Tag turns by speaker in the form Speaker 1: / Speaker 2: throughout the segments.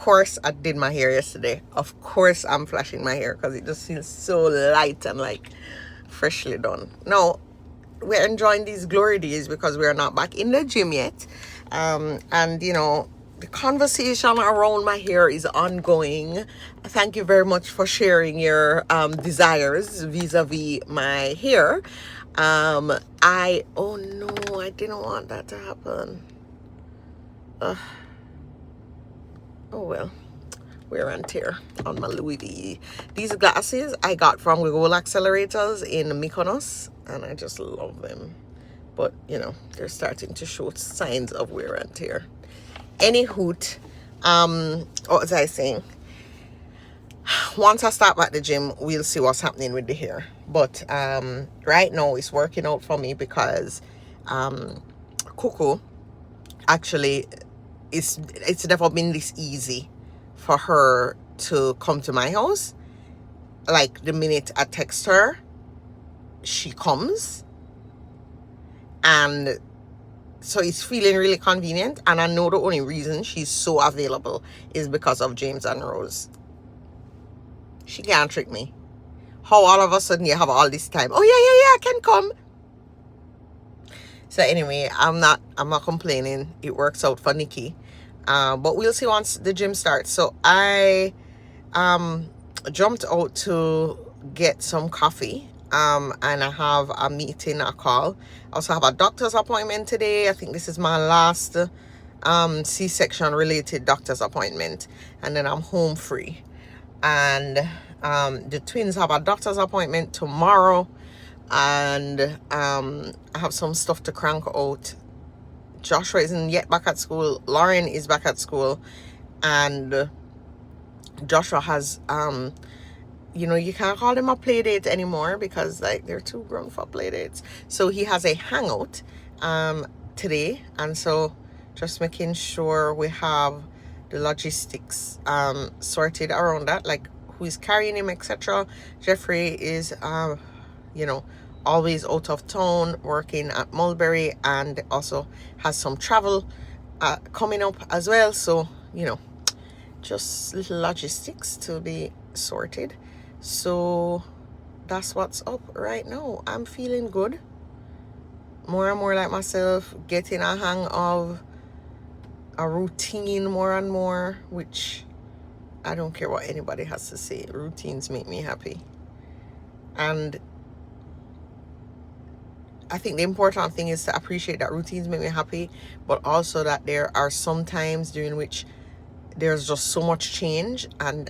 Speaker 1: course I did my hair yesterday. Of course I'm flashing my hair because it just feels so light and like freshly done. Now we're enjoying these glory days because we're not back in the gym yet, and you know, the conversation around my hair is ongoing. Thank you very much for sharing your desires vis-a-vis my hair. Oh no, I didn't want that to happen. Oh well, wear and tear on my Louis V. These glasses I got from Google Accelerators in Mykonos, and I just love them. But you know, they're starting to show signs of wear and tear. Any hoot, what was I saying? Once I start back the gym, we'll see what's happening with the hair. But right now it's working out for me because Coco actually, it's never been this easy for her to come to my house. Like the minute I text her, she comes, and so it's feeling really convenient. And I know the only reason she's so available is because of James and Rose. She can't trick me. How all of a sudden you have all this time? Oh yeah, I can come. So anyway, I'm not complaining. It works out for Nikki. But we'll see once the gym starts. So I jumped out to get some coffee. And I have a meeting, a call. I also have a doctor's appointment today. I think this is my last C-section related doctor's appointment. And then I'm home free. And the twins have a doctor's appointment tomorrow. And I have some stuff to crank out. Joshua isn't yet back at school. Lauren is back at school. And Joshua has... you know, you can't call them a play date anymore because like they're too grown for play dates. So he has a hangout today, and so just making sure we have the logistics sorted around that, like who is carrying him, etc. Jeffrey is you know, always out of town working at Malbury, and also has some travel coming up as well. So you know, just little logistics to be sorted. So that's what's up right now. I'm feeling good. More and more like myself, getting a hang of a routine more and more, which I don't care what anybody has to say. Routines make me happy. And I think the important thing is to appreciate that routines make me happy, but also that there are some times during which there's just so much change and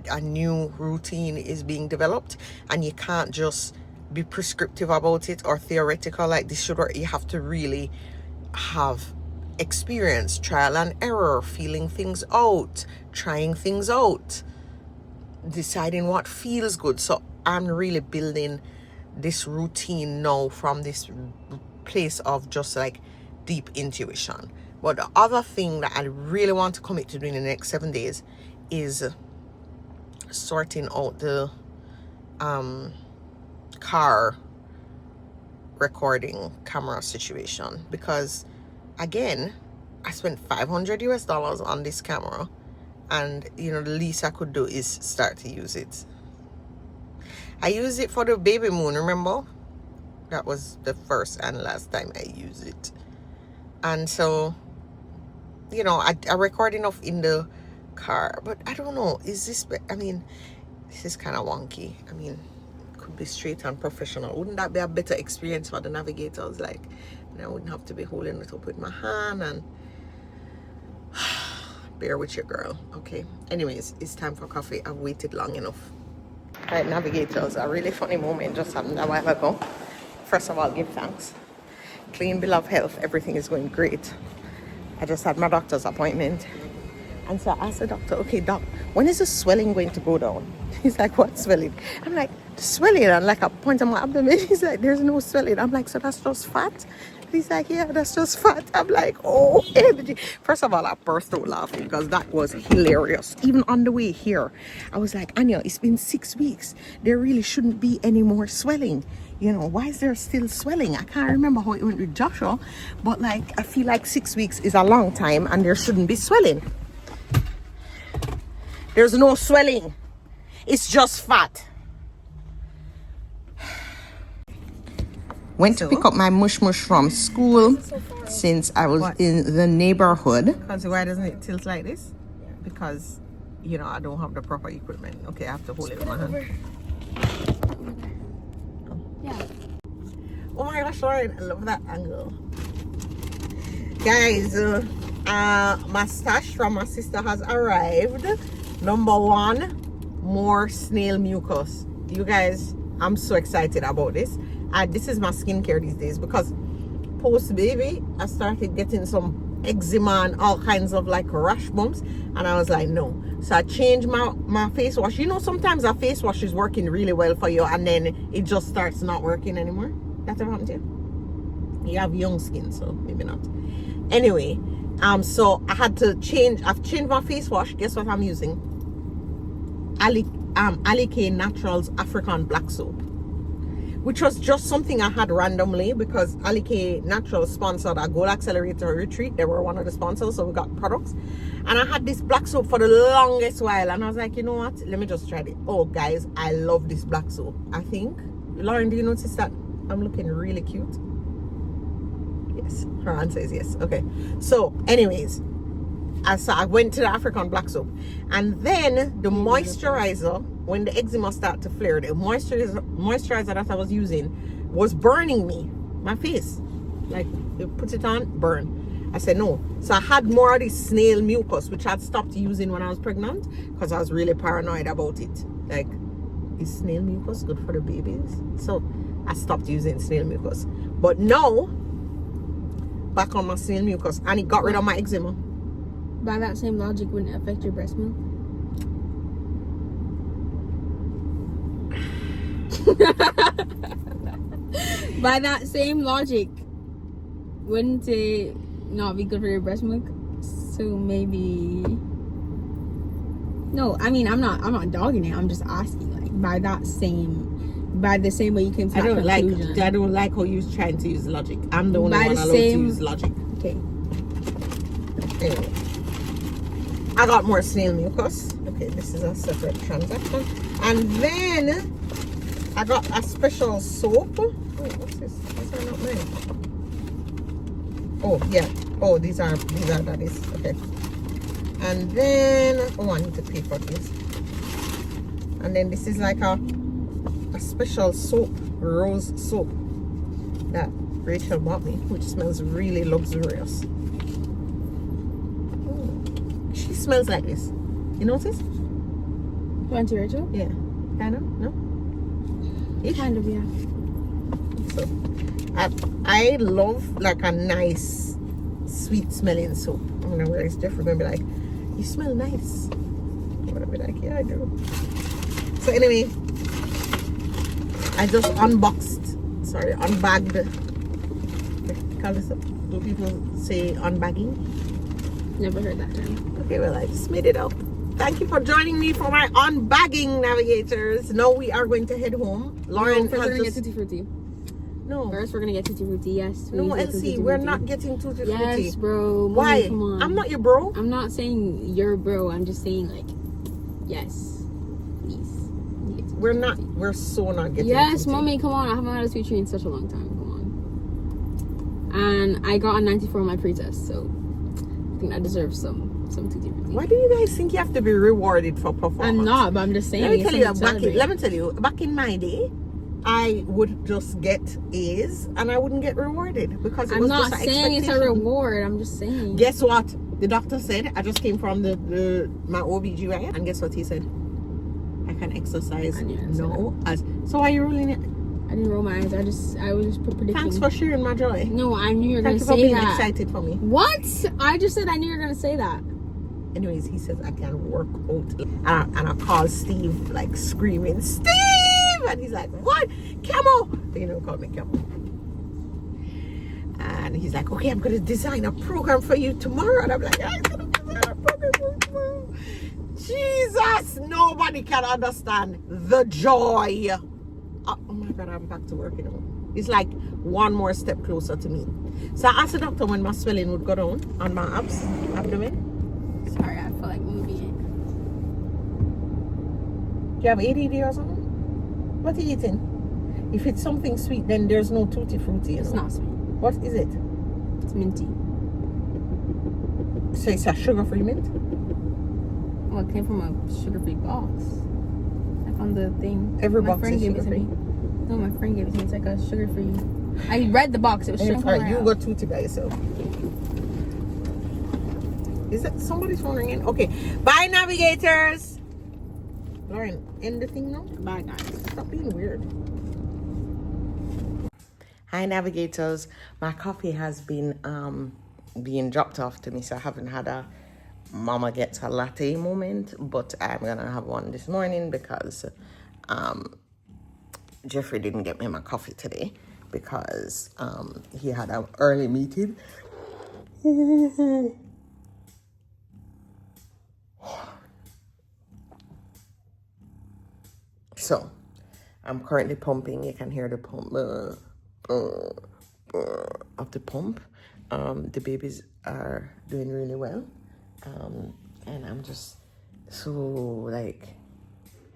Speaker 1: a new routine is being developed, and you can't just be prescriptive about it or theoretical like this should work. You have to really have experience, trial and error, feeling things out, trying things out, deciding what feels good. So I'm really building this routine now from this place of just like deep intuition. But the other thing that I really want to commit to doing in the next 7 days is sorting out the car recording camera situation, because again I spent $500 on this camera, and you know, the least I could do is start to use it. I used it for the baby moon, remember? That was the first and last time I used it. And so, you know, I record enough in the car, but I don't know, is this, I mean, this is kind of wonky. I mean, it could be straight and professional. Wouldn't that be a better experience for the navigators? Like, I wouldn't have to be holding it up with my hand, and bear with your girl. Okay, anyways, it's time for coffee. I've waited long enough. All right, navigators, a really funny moment just happened a while ago. First of all, give thanks. Clean bill of health, everything is going great. I just had my doctor's appointment. And so I asked the doctor, okay, doc, when is the swelling going to go down? He's like, what swelling? I'm like, swelling. And like I point on my abdomen. He's like, there's no swelling. I'm like, so that's just fat? He's like, yeah, that's just fat. I'm like, oh, energy. First of all, I burst out laughing because that was hilarious. Even on the way here, I was like, Anya, it's been 6 weeks. There really shouldn't be any more swelling. You know, why is there still swelling? I can't remember how it went with Joshua, but like, I feel like 6 weeks is a long time and there shouldn't be swelling. There's no swelling. It's just fat. Went to pick up my mush from school since I was in the neighborhood. Because why doesn't it tilt like this? Because, you know, I don't have the proper equipment. Okay, I have to hold it with my hand.
Speaker 2: Yeah.
Speaker 1: Oh my gosh, Lauren, I love that angle. Guys, my stash from my sister has arrived. Number one, more snail mucus. You guys, I'm so excited about this. This is my skincare these days because post baby I started getting some eczema and all kinds of like rash bumps, and I was like, no. So I changed my face wash. You know, sometimes a face wash is working really well for you and then it just starts not working anymore. That's what happened to you? You have young skin, so maybe not. Anyway, so I had to change. I've changed my face wash. Guess what I'm using? Alicane Naturals African Black Soap, which was just something I had randomly because Alicane Naturals sponsored a Goal Accelerator retreat. They were one of the sponsors, so we got products. And I had this black soap for the longest while, and I was like, you know what? Let me just try it. Oh, guys, I love this black soap. I think, Lauren, do you notice that I'm looking really cute? Yes, her answer is yes. Okay, so anyways, I went to the African Black Soap, and then the moisturizer, when the eczema started to flare, the moisturizer that I was using was burning me, my face. Like, you put it on, burn. I said no. So I had more of this snail mucus, which I'd stopped using when I was pregnant because I was really paranoid about it. Like, is snail mucus good for the babies? So I stopped using snail mucus. But now, back on my snail mucus, and it got rid of my eczema.
Speaker 2: By that same logic, wouldn't it affect your breast milk? By that same logic, wouldn't it not be good for your breast milk? So maybe. No, I mean I'm not dogging it. I'm just asking. Like by the same way you came to that conclusion.
Speaker 1: I don't like how you're trying to use logic. I'm the only one allowed to use logic.
Speaker 2: Okay.
Speaker 1: Anyway, I got more snail mucus. Okay, this is a separate transaction. And then I got a special soap. Oh, what's this? These are not mine. Oh, yeah. Oh, these are daddy's. Okay. And then, oh, I need to pay for this. And then this is like a special soap, rose soap that Rachel bought me, which smells really luxurious. She smells like this. You notice?
Speaker 2: Went to Rachel?
Speaker 1: Yeah. Kind of? No? Ish?
Speaker 2: Kind of, yeah.
Speaker 1: So, I love like a nice, sweet smelling soap. I'm gonna wear this different. I'm gonna be like, you smell nice. I'm gonna be like, yeah, I do. So anyway, I just unbagged. Call this up. Do people say unbagging?
Speaker 2: Never heard that term.
Speaker 1: Okay, well, I just made it up. Thank you for joining me for my unbagging, navigators. Now we are going to head home. Lauren,
Speaker 2: first we're gonna get Tutti Frutti.
Speaker 1: No.
Speaker 2: First we're gonna get Tutti Frutti. Yes.
Speaker 1: No, Elsie, we're not getting Tutti Frutti.
Speaker 2: Yes, bro. Mommy,
Speaker 1: why?
Speaker 2: Come on.
Speaker 1: I'm not your bro.
Speaker 2: I'm not saying you're bro. I'm just saying like, yes, please.
Speaker 1: We're so not getting.
Speaker 2: Yes,
Speaker 1: Tutti.
Speaker 2: mommy, come on. I haven't had a sweet treat in such a long time. Come on. And I got a 94 on my pretest, so I think I deserve some Tutti Frutti.
Speaker 1: Why do you guys think you have to be rewarded for performance?
Speaker 2: I'm not, but I'm just saying.
Speaker 1: Let me tell you, back in my day, I would just get A's and I wouldn't get rewarded because
Speaker 2: I'm not saying it's a reward. I'm just saying.
Speaker 1: Guess what? The doctor said, I just came from my OBGYN, and guess what he said? I can exercise. So why are you rolling it?
Speaker 2: I didn't roll my eyes. I was just predicting.
Speaker 1: Thanks for sharing my joy.
Speaker 2: No, I knew you were going to say that.
Speaker 1: Thank you for being excited for me.
Speaker 2: What? I just said I knew you were going to say that.
Speaker 1: Anyways, he says I can work out. And I call Steve, like screaming, Steve! And he's like, what? Camo! You know, call me Camo. And he's like, okay, I'm going to design a program for you tomorrow. And I'm like, I'm going to design a program for you tomorrow. Jesus! Nobody can understand the joy. Oh my God, I'm back to work, you know. It's like one more step closer to me. So I asked the doctor when my swelling would go down on my abdomen.
Speaker 2: Sorry, I feel like moving
Speaker 1: Do you have ADD or something? What are you eating? If it's something sweet, then there's no tutti frutti.
Speaker 2: It's not sweet.
Speaker 1: What is it?
Speaker 2: It's minty.
Speaker 1: So it's a sugar-free mint?
Speaker 2: Well, it came from a sugar-free box. I found the thing.
Speaker 1: Every
Speaker 2: my
Speaker 1: box
Speaker 2: friend
Speaker 1: is
Speaker 2: gave it to
Speaker 1: sugar-free?
Speaker 2: me. No, my friend gave it to me. It's like a sugar-free. I read the box. It was sugar.
Speaker 1: Alright, you got tutti by yourself. Is that somebody's phone ringing? Okay. Bye, navigators. Lauren, end the thing now.
Speaker 2: Bye, guys.
Speaker 1: Stop being weird. Hi, navigators. My coffee has been being dropped off to me, so I haven't had a mama gets a latte moment, but I'm gonna have one this morning because Jeffrey didn't get me my coffee today because he had an early meeting. So I'm currently pumping. You can hear the pump of the pump. The babies are doing really well, and I'm just so like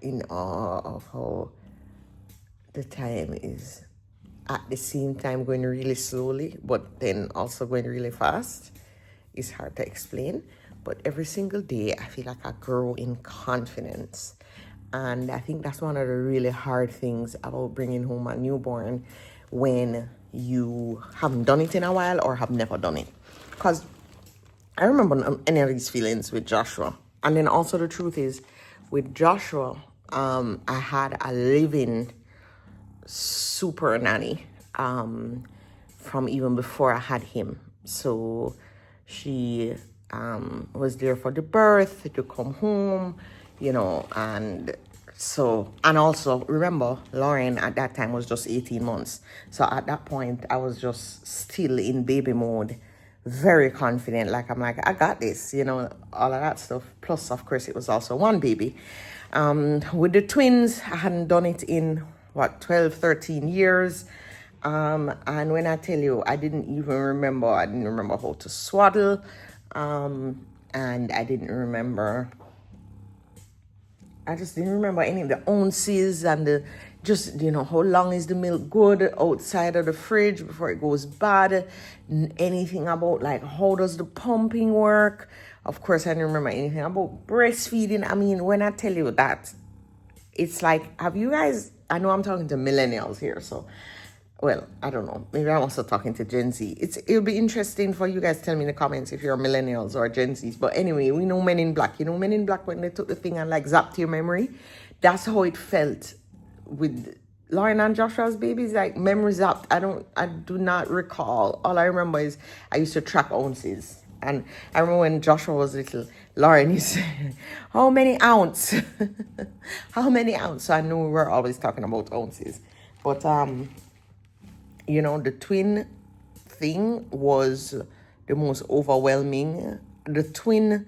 Speaker 1: in awe of how the time is at the same time going really slowly, but then also going really fast. It's hard to explain, but every single day I feel like I grow in confidence. And I think that's one of the really hard things about bringing home a newborn when you haven't done it in a while or have never done it. Because I remember any of these feelings with Joshua. And then also the truth is, with Joshua, I had a living super nanny from even before I had him. So she was there for the birth, to come home, you know, and also remember Lauren at that time was just 18 months. So at that point I was just still in baby mode, very confident, like I'm like, I got this, you know, all of that stuff. Plus of course it was also one baby. With the twins, I hadn't done it in 12, 13 years. And when I tell you, I didn't remember how to swaddle. And I just didn't remember any of the ounces and the, just, you know, how long is the milk good outside of the fridge before it goes bad. Anything about like, how does the pumping work? Of course, I didn't remember anything about breastfeeding. I mean, when I tell you that, it's like, have you guys, I know I'm talking to millennials here, so, well, I don't know. Maybe I'm also talking to Gen Z. It'll be interesting for you guys to tell me in the comments if you're millennials or Gen Zs. But anyway, we know Men in Black. You know Men in Black, when they took the thing and like zapped your memory? That's how it felt with Lauren and Joshua's babies, like memory zapped. I do not recall. All I remember is I used to track ounces. And I remember when Joshua was little, Lauren used to say, how many ounce? How many ounce? So I knew we were always talking about ounces. But, you know, the twin thing was the most overwhelming. The twin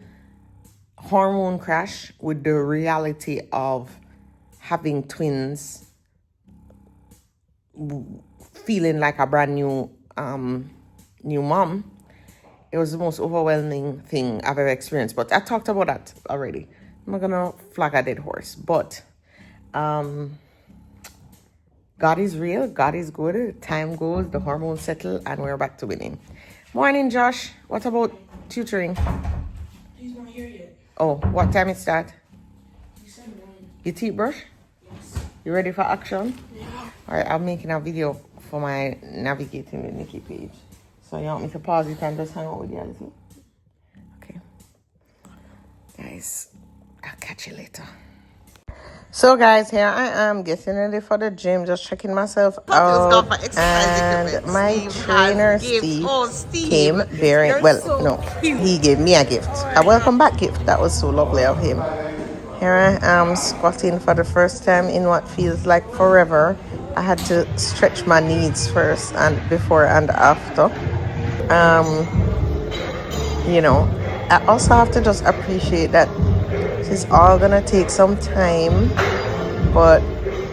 Speaker 1: hormone crash with the reality of having twins, feeling like a brand new mom. It was the most overwhelming thing I've ever experienced. But I talked about that already. I'm not gonna flag a dead horse. But God is real. God is good. Time goes, the hormones settle, and we're back to winning. Morning, Josh. What about tutoring?
Speaker 3: He's not here yet.
Speaker 1: Oh, what time is that?
Speaker 3: He said 1.
Speaker 1: You teeth brush?
Speaker 3: Yes.
Speaker 1: You ready for action?
Speaker 3: Yeah.
Speaker 1: All right, I'm making a video for my Navigating with Nikki page. So you want me to pause it and just hang out with you a little? Okay. Guys, I'll catch you later. So guys, here I am getting ready for the gym, just checking myself out, and my trainer Steve came bearing, he gave me a gift, a welcome back gift. That was so lovely of him. Here I am squatting for the first time in what feels like forever. I had to stretch my knees first and before and after. You know, I also have to just appreciate that it's all gonna take some time, but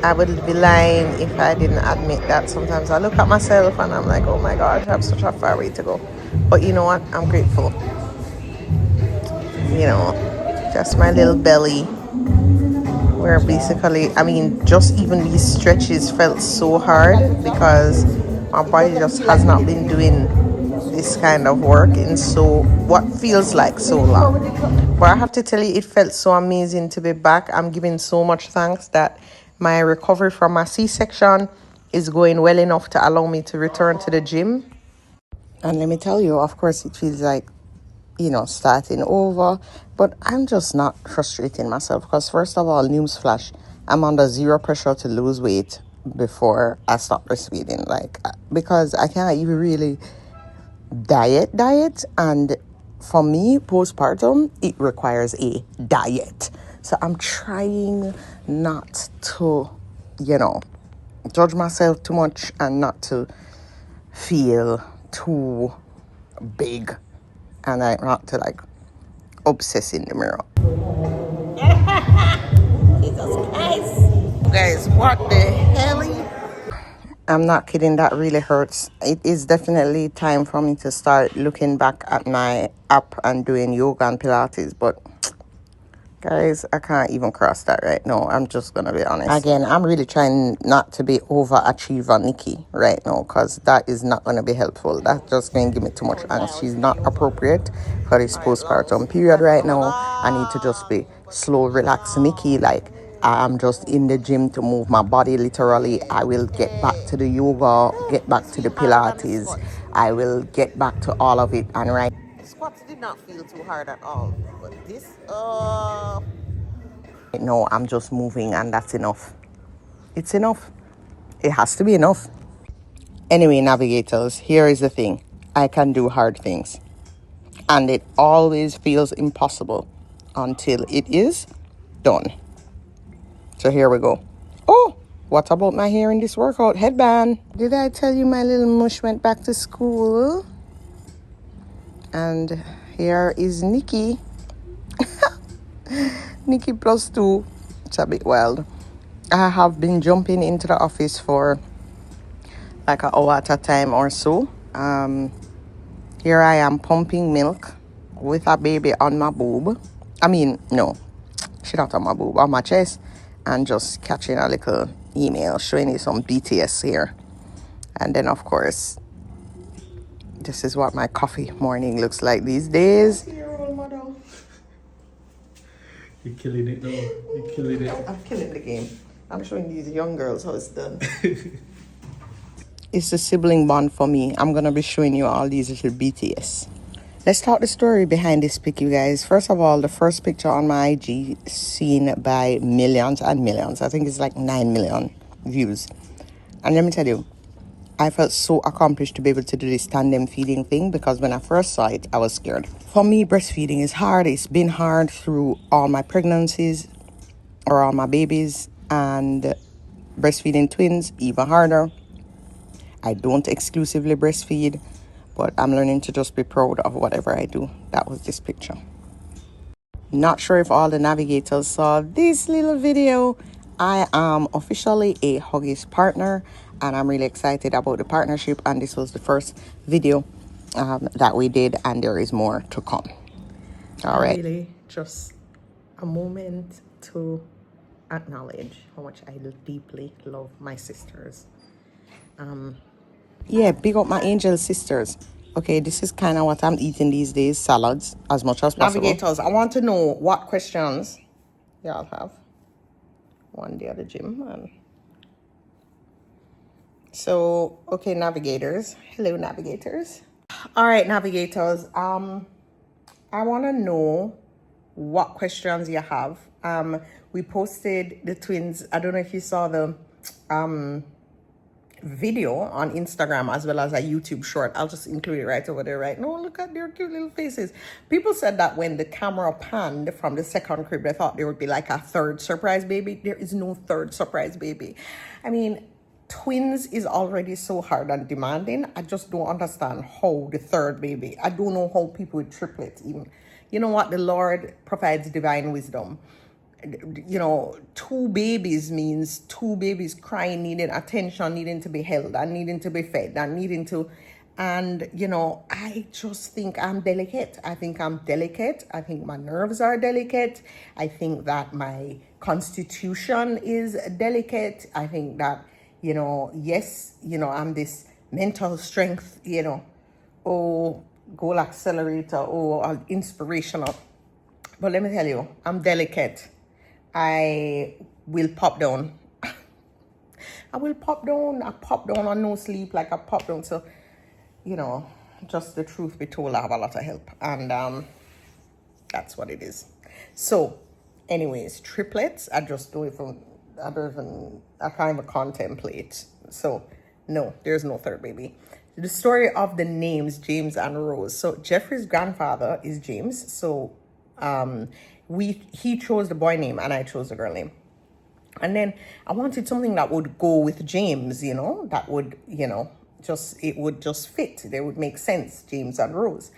Speaker 1: I would be lying if I didn't admit that sometimes I look at myself and I'm like, oh my gosh, I have such a far way to go. But you know what? I'm grateful. You know, just my little belly where basically, I mean, just even these stretches felt so hard because my body just has not been doing this kind of work in so what feels like so long. But I have to tell you, it felt so amazing to be back. I'm giving so much thanks that my recovery from my C-section is going well enough to allow me to return to the gym. And let me tell you, of course, it feels like, starting over. But I'm just not frustrating myself because, first of all, newsflash, I'm under zero pressure to lose weight before I stop breastfeeding. Because I can't even really diet. And for me, postpartum, it requires a diet. So I'm trying not to, judge myself too much and not to feel too big and not to obsess in the mirror. Jesus Christ. Guys, what the hell? I'm not kidding, that really hurts. It is definitely time for me to start looking back at my app and doing yoga and Pilates, but guys, I can't even cross that right now. I'm just gonna be honest. Again, I'm really trying not to be overachiever Nikki right now because that is not gonna be helpful. That's just going to give me too much angst. She's not appropriate for this postpartum period right now. I need to just be slow, relax Nikki. I'm just in the gym to move my body literally. I will get back to the yoga, get back to the Pilates. I will get back to all of it and right. Squats did not feel too hard at all, but this, no, I'm just moving and that's enough. It's enough. It has to be enough. Anyway, navigators, here is the thing. I can do hard things. And it always feels impossible until it is done. So here we go. Oh, what about my hair in this workout headband? Did I tell you my little mush went back to school? And here is Nikki. Nikki +2. It's a bit wild. I have been jumping into the office for an hour at a time or so. Here I am pumping milk with a baby on my boob. No, she's not on my boob, on my chest. And just catching a little email showing you some BTS here. And then, of course, this is what my coffee morning looks like these days.
Speaker 4: You're killing it, though. You're killing it.
Speaker 1: I'm killing the game. I'm showing these young girls how it's done. It's a sibling bond for me. I'm going to be showing you all these little BTS. Let's talk the story behind this pic, you guys. First of all, the first picture on my IG seen by millions and millions. I think it's 9 million views. And let me tell you, I felt so accomplished to be able to do this tandem feeding thing because when I first saw it, I was scared. For me, breastfeeding is hard. It's been hard through all my pregnancies or all my babies, and breastfeeding twins, even harder. I don't exclusively breastfeed, but I'm learning to just be proud of whatever I do. That was this picture. Not sure if all the navigators saw this little video. I am officially a Huggies partner, and I'm really excited about the partnership. And this was the first video that we did, and there is more to come. All right. Really, just a moment to acknowledge how much I deeply love my sisters. Big up my angel sisters. Okay, this is kind of what I'm eating these days, salads, as much as possible. Navigators, I want to know what questions y'all have. One day at the gym. So, okay, navigators. Hello, navigators. All right, navigators. I want to know what questions you have. We posted the twins. I don't know if you saw the video on Instagram as well as a YouTube short. I'll just include it right over there right now. Look at their cute little faces. People said that when the camera panned from the second crib, they thought there would be a third surprise baby. There is no third surprise baby. Twins is already so hard and demanding. I just don't understand how the third baby. I don't know how people with triplets even. You know what? The Lord provides divine wisdom. 2 babies means 2 babies crying, needing attention, needing to be held, and needing to be fed, and needing to And, you know, I just think I'm delicate. I think I'm delicate. I think my nerves are delicate. I think that my constitution is delicate. I think that, you know, yes, you know, I'm this mental strength, you know, oh, goal accelerator, oh, inspirational. But let me tell you, I'm delicate. I will pop down. I will pop down. I pop down on no sleep, like I pop down. So, you know, just the truth be told, I have a lot of help, and that's what it is. So, anyways, triplets. I just don't even. I can't even contemplate. So, no, there's no third baby. The story of the names James and Rose. So Jeffrey's grandfather is James. So, he chose the boy name and I chose the girl name. And then I wanted something that would go with James, you know, that would, you know, it would just fit. They would make sense, James and Rose.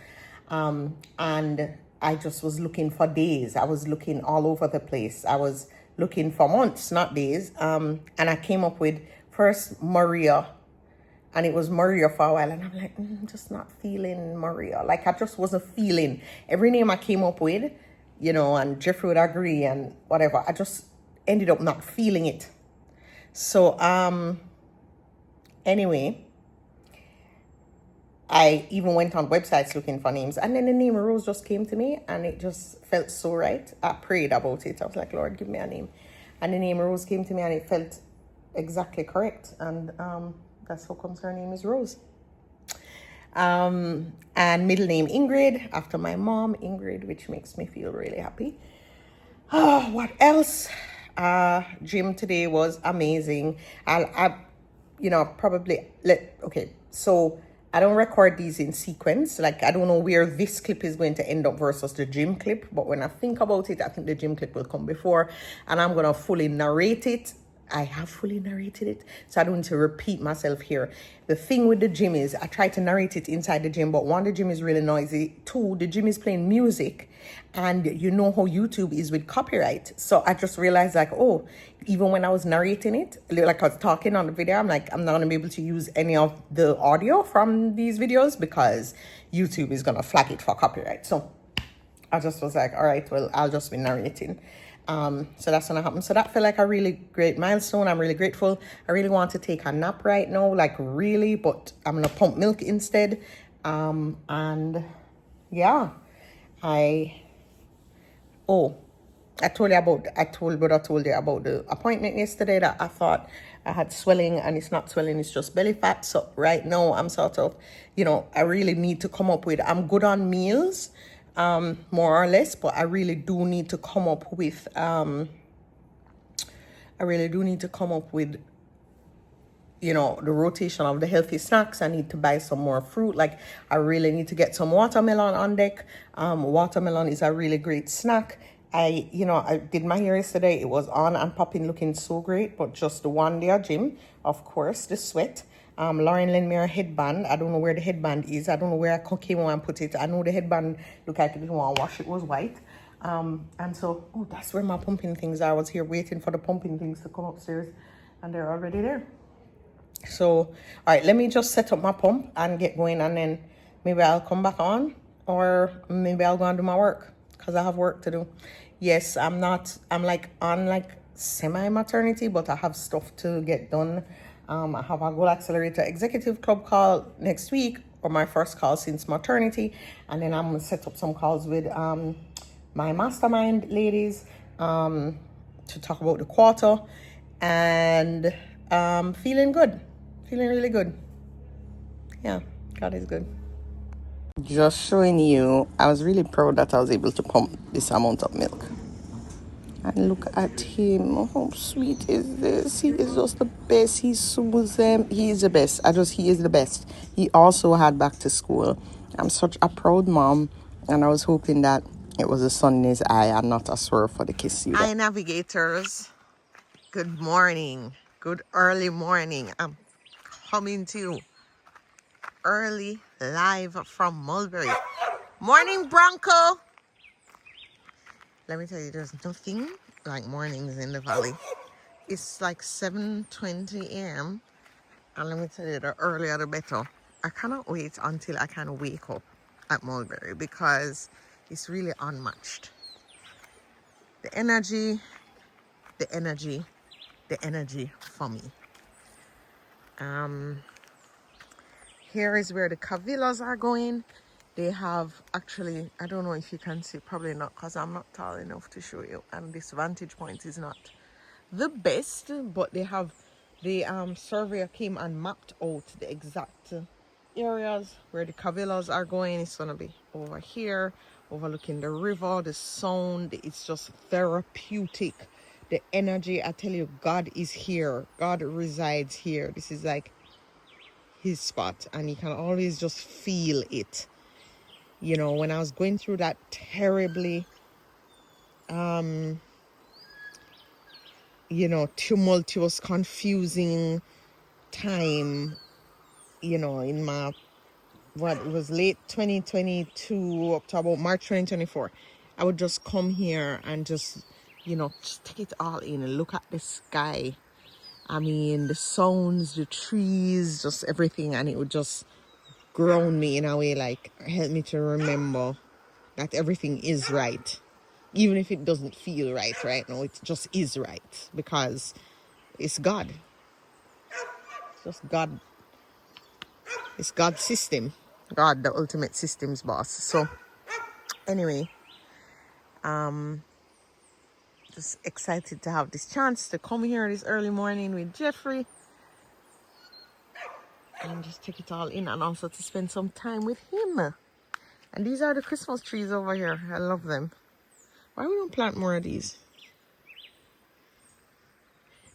Speaker 1: And I just was looking for days. I was looking all over the place. I was looking for months, not days. And I came up with first Maria. And it was Maria for a while. And I'm like, I'm just not feeling Maria. Like, I just wasn't feeling every name I came up with, you know, and Jeffrey would agree and whatever. I just ended up not feeling it. So, anyway, I even went on websites looking for names. And then the name Rose just came to me and it just felt so right. I prayed about it. I was like, Lord, give me a name. And the name Rose came to me and it felt exactly correct. And that's how comes her name is Rose. And middle name Ingrid, after my mom, Ingrid, which makes me feel really happy. Oh, what else? Gym today was amazing. Okay, so I don't record these in sequence. Like, I don't know where this clip is going to end up versus the gym clip. But when I think about it, I think the gym clip will come before. And I'm going to fully narrate it. I have fully narrated it, so I don't need to repeat myself here. The thing with the gym is I try to narrate it inside the gym, but one, the gym is really noisy. Two, the gym is playing music, and you know how YouTube is with copyright. So I just realized, like, oh, even when I was narrating it, like I was talking on the video, I'm like, I'm not gonna be able to use any of the audio from these videos because YouTube is gonna flag it for copyright. So I just was like, all right, well, I'll just be narrating. So that's gonna happen. So that felt like a really great milestone. I'm really grateful. I really want to take a nap right now, like really, but I'm gonna pump milk instead. And yeah, I told you about the appointment yesterday that I thought I had swelling, and it's not swelling, it's just belly fat. So right now I'm sort of, you know, I really need to come up with, I'm good on meals, more or less, but I really do need to come up with you know, the rotation of the healthy snacks. I need to buy some more fruit. Like, I really need to get some watermelon on deck. Watermelon is a really great snack. I did my hair yesterday. It was on and popping, looking so great, but just the one day at gym, of course, the sweat. Lauren lent me a headband. I don't know where the headband is. I don't know where I came and put it. I know the headband looked like it didn't want to wash. It was white. And so, that's where my pumping things are. I was here waiting for the pumping things to come upstairs, and they're already there. So, all right, let me just set up my pump and get going, and then maybe I'll come back on, or maybe I'll go and do my work because I have work to do. Yes, I'm like on like semi-maternity, but I have stuff to get done. I have a Goal Accelerator Executive Club call next week, or my first call since maternity, and then I'm gonna set up some calls with my mastermind ladies to talk about the quarter, and feeling good. Feeling really good. Yeah, God is good. Just showing you, I was really proud that I was able to pump this amount of milk. And look at him. How sweet is this? He is just the best. He soothes them. He is the best. He is the best. He also had back to school. I'm such a proud mom. And I was hoping that it was a sun in his eye and not a swerve for the kiss. Hi, navigators. Good morning. Good early morning. I'm coming to you early, live from Malbury. Morning, Bronco. Let me tell you, there's nothing like mornings in the valley. It's like 7:20 a.m. And let me tell you, the earlier the better. I cannot wait until I can wake up at Malbury because it's really unmatched. The energy, the energy, the energy for me. Here is where the Cavillas are going. They have actually, I don't know if you can see, probably not because I'm not tall enough to show you, and this vantage point is not the best, but they have the surveyor came and mapped out the exact areas where the Cavillas are going. It's gonna be over here, overlooking the river, the sound. It's just therapeutic. The energy, I tell you, God is here. God resides here. This is like his spot, and you can always just feel it. You know, when I was going through that terribly you know, tumultuous, confusing time, you know, in my, what, it was late 2022 up to about March 2024, I would just come here and just, you know, just take it all in and look at the sky. I mean, the sounds, the trees, just everything, and it would just ground me in a way, like help me to remember that everything is right, even if it doesn't feel right now. It just is right because it's God. It's just God. It's God's system. God, the ultimate systems boss. So anyway, just excited to have this chance to come here this early morning with Jeffrey and just take it all in, and also to spend some time with him. And these are the Christmas trees over here. I love them. Why we don't plant more of these?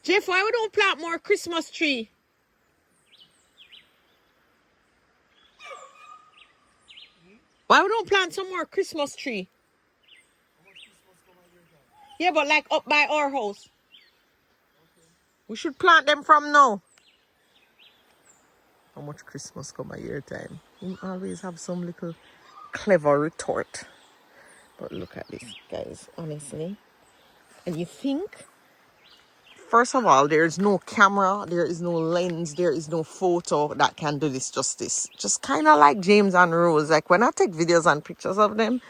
Speaker 1: Jeff, why we don't plant more Christmas tree? Why we don't plant some more Christmas tree? Yeah, but like up by our house. We should plant them from now. How much Christmas come a year time? You always have some little clever retort. But look at this, guys, honestly. And you think, first of all, there is no camera, there is no lens, there is no photo that can do this justice. Just kind of like James and Rose. Like when I take videos and pictures of them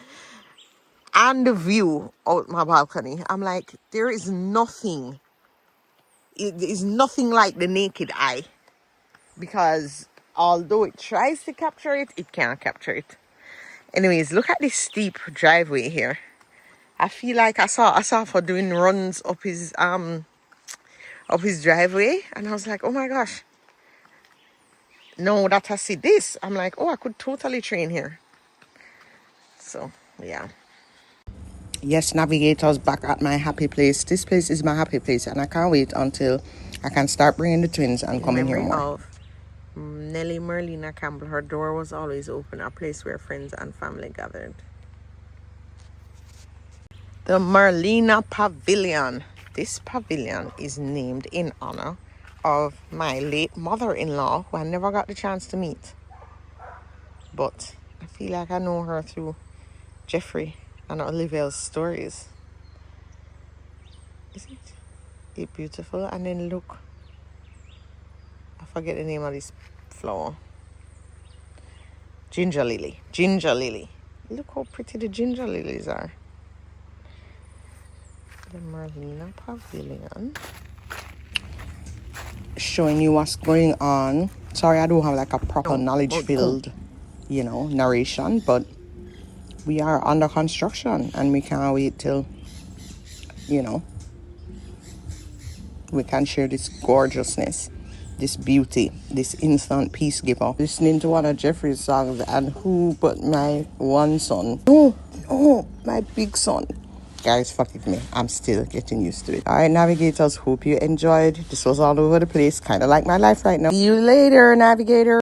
Speaker 1: and the view out my balcony, I'm like, there is nothing. It is nothing like the naked eye. Because although it tries to capture it, it can't capture it. Anyways, look at this steep driveway here. I feel like I saw for doing runs up his driveway, and I was like, oh my gosh. Now that I see this, I'm like, oh, I could totally train here. So yeah. Yes, navigators, back at my happy place. This place is my happy place, and I can't wait until I can start bringing the twins and coming here more. Of Nellie Merlina Campbell, her door was always open, a place where friends and family gathered. The Merlina Pavilion. This pavilion is named in honor of my late mother-in-law, who I never got the chance to meet. But I feel like I know her through Jeffrey and Olivia's stories. Isn't it beautiful? And then look, I forget the name of this flower. Ginger lily. Ginger lily. Look how pretty the ginger lilies are. The Merlina Pavilion. Showing you what's going on. Sorry, I don't have like a proper knowledge-filled, you know, narration, but we are under construction and we can't wait till, you know, we can share this gorgeousness, this beauty, this instant peace giver. Listening to one of Jeffrey's songs, and who but my one son? No, my big son. Guys, forgive me. I'm still getting used to it. All right, navigators, hope you enjoyed. This was all over the place, kind of like my life right now. See you later, navigators.